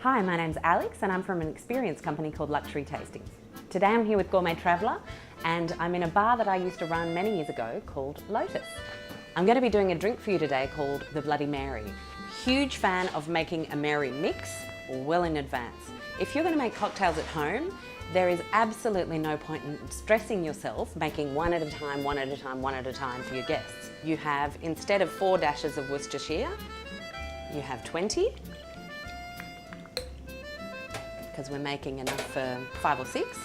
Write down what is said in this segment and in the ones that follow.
Hi, my name's Alex and I'm from an experience company called Luxury Tastings. Today I'm here with Gourmet Traveller and I'm in a bar that I used to run many years ago called Lotus. I'm going to be doing a drink for you today called the Bloody Mary. Huge fan of making a Mary mix well in advance. If you're going to make cocktails at home, there is absolutely no point in stressing yourself making one at a time for your guests. You have, instead of 4 dashes of Worcestershire, you have 20. Because we're making enough for 5 or 6.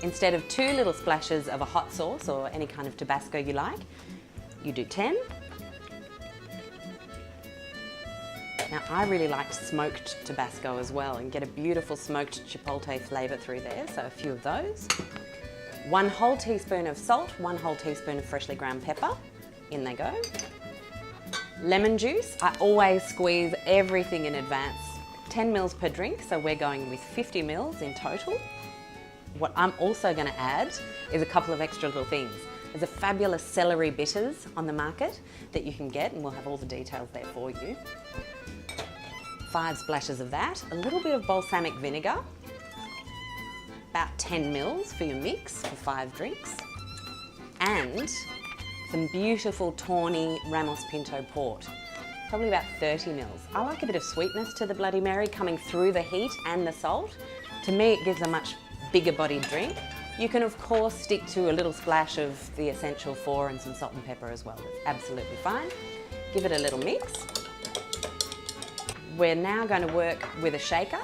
Instead of 2 little splashes of a hot sauce or any kind of Tabasco you like, you do 10. Now I really like smoked Tabasco as well and get a beautiful smoked chipotle flavour through there, so a few of those. 1 whole teaspoon of salt, 1 whole teaspoon of freshly ground pepper, in they go. Lemon juice, I always squeeze everything in advance. 10 mils per drink, so we're going with 50 mils in total. What I'm also going to add is a couple of extra little things. There's a fabulous celery bitters on the market that you can get, and we'll have all the details there for you. 5 splashes of that, a little bit of balsamic vinegar, about 10 mils for your mix for 5 drinks, and some beautiful tawny Ramos Pinto port. Probably about 30 mils. I like a bit of sweetness to the Bloody Mary coming through the heat and the salt. To me, it gives a much bigger bodied drink. You can of course stick to a little splash of the Essential 4 and some salt and pepper as well. That's absolutely fine. Give it a little mix. We're now going to work with a shaker,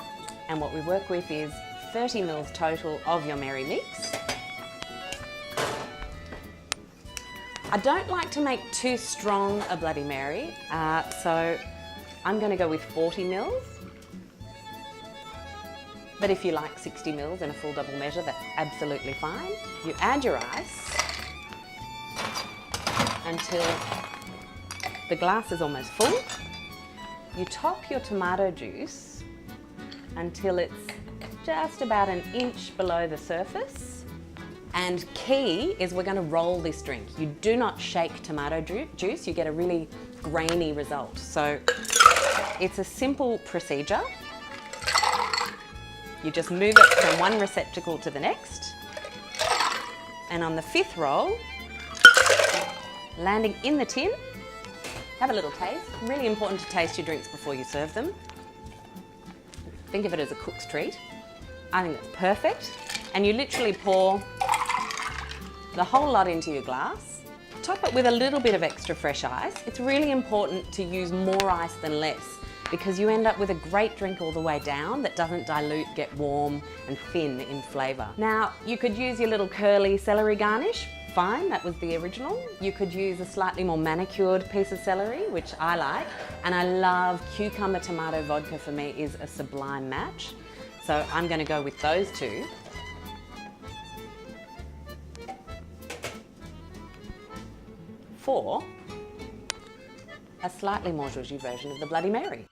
and what we work with is 30 mils total of your Mary mix. I don't like to make too strong a Bloody Mary, so I'm going to go with 40 mils. But if you like 60 mils in a full double measure, that's absolutely fine. You add your ice until the glass is almost full. You top your tomato juice until it's just about an inch below the surface. And key is we're going to roll this drink. You do not shake tomato juice, you get a really grainy result. So it's a simple procedure. You just move it from one receptacle to the next. And on the 5th roll, landing in the tin, have a little taste. Really important to taste your drinks before you serve them. Think of it as a cook's treat. I think that's perfect. And you literally pour the whole lot into your glass. Top it with a little bit of extra fresh ice. It's really important to use more ice than less because you end up with a great drink all the way down that doesn't dilute, get warm and thin in flavour. Now, you could use your little curly celery garnish. Fine, that was the original. You could use a slightly more manicured piece of celery, which I like. And I love cucumber tomato vodka. For me is a sublime match. So I'm going to go with those 2. For a slightly more zhuzhy version of the Bloody Mary.